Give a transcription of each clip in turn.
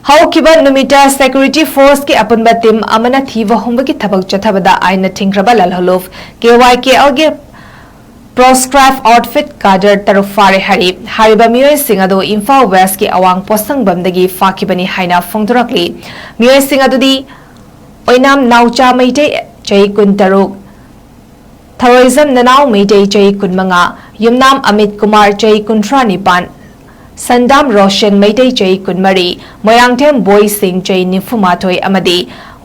ꯍꯧꯈꯤꯕ ꯅꯨꯃꯤꯠꯇ ꯁꯦꯀ꯭ꯌꯨꯔꯤꯇꯤ ꯐꯣꯔꯁꯀꯤ ꯑꯄꯨꯟꯕ ꯇꯤꯝ ꯑꯃꯅ ꯊꯤꯕ ꯍꯨꯝꯕꯒꯤ ꯊꯕꯛ ꯆꯠꯊꯕꯗ ꯑꯥꯏꯟꯅ ꯊꯤꯡꯈ꯭ꯔꯕ ꯂꯜꯍꯧꯂꯨꯞ 𝗧𝗛𝗡𝗚 ꯄ꯭ꯔꯣꯁꯀ꯭ꯔꯥꯏꯕ ꯑꯥꯎꯠꯐꯤꯠ ꯀꯥꯗꯔ ꯇꯔꯨꯛ ꯐꯥꯔꯦ ꯍꯥꯏꯔꯤ ꯍꯥꯏꯔꯤꯕ ꯃꯤꯑꯣꯏꯁꯤꯡ ꯑꯗꯨ ꯏꯝꯐꯥꯜ ꯋꯦꯁꯀꯤ ꯑꯋꯥꯡ ꯄꯣꯠꯁꯪꯕꯝꯗꯒꯤ ꯐꯥꯈꯤꯕꯅꯤ ꯍꯥꯏꯅ ꯐꯣꯡꯗꯣꯔꯛꯂꯤ ꯃꯤꯑꯣꯏꯁꯤꯡ ꯑꯗꯨꯗꯤ ꯑꯣꯏꯅꯥꯝ ꯅꯥꯎꯆꯥ ꯃꯩꯇꯩ ꯆꯍꯤ 13 ꯊꯧꯔꯣꯏꯖꯝ ꯅꯅꯥꯎ ꯃꯩꯇꯩ ꯆꯍꯤ 15 ꯌꯨꯝꯅꯥꯝ ꯑꯃꯤꯠ ꯀꯨꯃꯥꯔ ꯆꯍꯤ 39 ꯁꯟꯗꯥꯝ ꯔꯣꯁꯟ ꯃꯩꯇꯩ ꯆꯍꯤ 14 ꯃꯣꯏꯔꯥꯡꯊꯦꯝ ꯕꯣꯏ ꯁꯤꯡ ꯆꯍꯤ 95 ꯑꯃꯗꯤ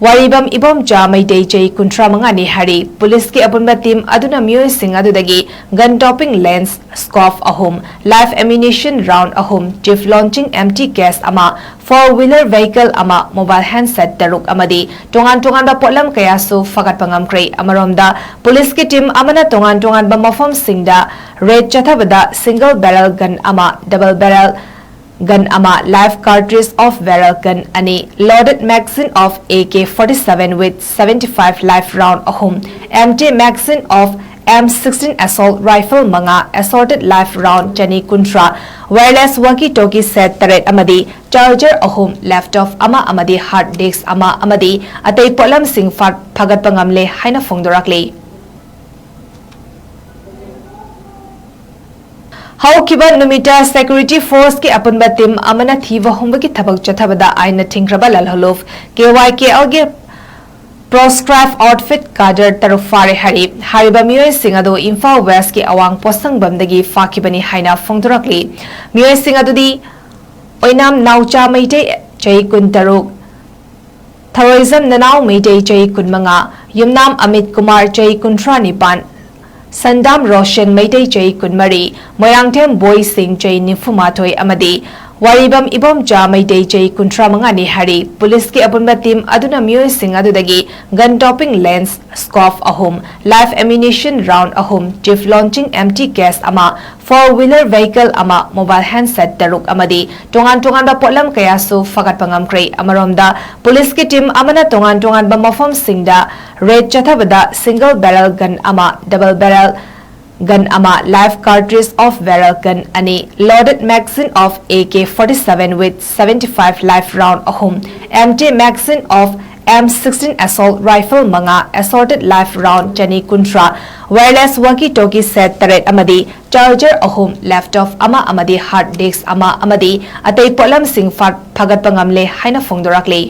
ꯋꯥꯔꯤꯕꯝ ꯏꯕꯣꯝꯆꯥ ꯃꯩꯇꯩ ꯆꯍꯤ 35 ꯅꯤ ꯍꯥꯏꯔꯤ ꯄꯨꯂꯤꯁꯀꯤ ꯑꯄꯨꯟꯕ ꯇꯤꯝ ꯑꯗꯨꯅ ꯃꯤꯑꯣꯏꯁꯤꯡ ꯑꯗꯨꯗꯒꯤ gun topping lens scope 3 life ammunition round 3 chief launching empty case 4 wheeler vehicle mobile handset 6 अमदी तोंगान पोटलम कयासु फगटपा ngamkre अमरोमदा पुलिस की टीम अमना तोंगान मफम सिंगदा रेड चथबदा single barrel gun double barrel gun life cartridge of barrel gun अनि loaded magazine of AK-47 with 75 live round 3 empty magazine of M16 assault rifle assorted live round chani kuntra wireless walkie talkie set 3 amadi charger 3 laptop amadi hard disk amadi atay polam sing phagat pangamle haina phongdorakle ꯍꯧꯈꯤꯕ ꯅꯨꯃꯤꯠꯇ security ꯐꯣꯔꯁꯀꯤ ꯑꯄꯨꯟꯕ team ꯑꯃꯅ ꯊꯤꯕ ꯍꯨꯝꯕꯒꯤ ꯊꯕꯛ ꯆꯠꯊꯕꯗ ꯑꯥꯏꯟꯅ ꯊꯤꯡꯈ꯭ꯔꯕ ꯂꯜꯍꯧꯂꯨꯞ 𝗧𝗛𝗡𝗚 ꯄ꯭ꯔꯣꯁꯀ꯭ꯔꯥꯏꯕ outfit ꯀꯥꯗꯔ ꯇꯔꯨꯛ ꯐꯥꯔꯦ ꯍꯥꯏꯔꯤ ꯍꯥꯏꯔꯤꯕ ꯃꯤꯑꯣꯏꯁꯤꯡ ꯑꯗꯨ ꯏꯝꯐꯥꯜ ꯋꯦꯁꯀꯤ ꯑꯋꯥꯡ ꯄꯣꯠꯁꯪꯕꯝꯗꯒꯤ ꯐꯥꯈꯤꯕꯅꯤ ꯍꯥꯏꯅ ꯐꯣꯡꯗꯣꯔꯛꯂꯤ ꯃꯤꯑꯣꯏꯁꯤꯡ ꯑꯗꯨꯗꯤ ꯑꯣꯏꯅꯥꯝ ꯅꯥꯎꯆꯥ ꯃꯩꯇꯩ ꯆꯍꯤ 13 ꯊꯧꯔꯣꯏꯖꯝ ꯅꯅꯥꯎ ꯃꯩꯇꯩ ꯆꯍꯤ 15 ꯌꯨꯝꯅꯥꯝ ꯑꯃꯤꯠ ꯀꯨꯃꯥꯔ ꯆꯍꯤ 39 संदाम रोशन मैतई चई 14 मोयरांगथेम बॉय सिंह चई 95 अमदी वारीबम इबोमचा मैतई चई 35 नि हरी पुलिस की अपुनबा टीम अदुना मियोइसिंग अदुदगी gun topping lens scope 3 life ammunition round 3 chief launching empty case 4 wheeler vehicle mobile handset 6 अमदी तोंगान पोटलम कयासु फगटपा ngamkre अमरोमदा पुलिस की टीम अमना तोंगान मफम सिंगदा रेड चथबदा single barrel gun double barrel gun life cartridge of barrel gun अनि loaded magazine of AK-47 with 75 live round 3 empty magazine of M16 assault rifle assorted live round chani kuntra wireless walkie talkie set 3 amadi charger 3 laptop amadi hard disk amadi atay polam sing phagat pangamle haina phongdorakle